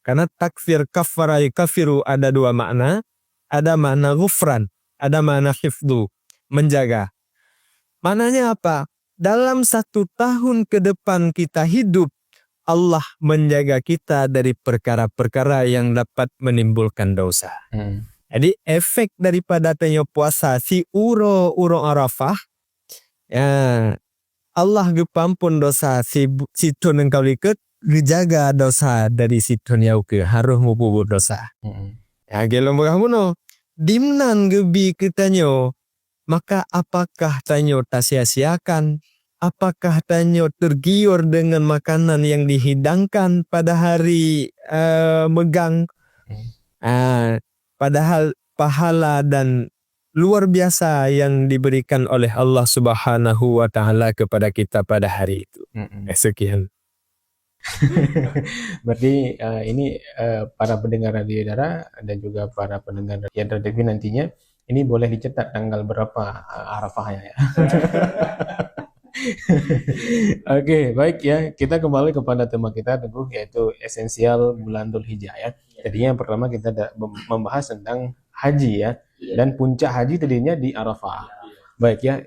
Karena takfir, kafara, yukafiru ada dua makna. Ada makna ghufran, ada makna hifdhu, menjaga. Maknanya apa? Dalam 1 tahun ke depan kita hidup, Allah menjaga kita dari perkara-perkara yang dapat menimbulkan dosa. Jadi efek daripada tanya puasa si uro Arafah, ya, Allah gepampun dosa si situn engkau ikut, dijaga dosa dari situn yauke, harus mububur dosa. Ya gelom kamu dimnan gebi ketanyo, maka apakah tanyo tak sia-siakan? Apakah tanyo tergiur dengan makanan yang dihidangkan pada hari megang? Padahal pahala dan luar biasa yang diberikan oleh Allah Subhanahu wa Ta'ala kepada kita pada hari itu. Sekian. Berarti ini para pendengar Radio Dara dan juga para pendengar Yadra TV nantinya ini boleh dicetak tanggal berapa Arafahnya ya. Oke, baik ya. Kita kembali kepada tema kita Teguh, yaitu esensial bulan Dzulhijjah ya. Tadinya yang pertama kita membahas tentang haji ya. Dan puncak haji tadinya di Arafah. Baik ya,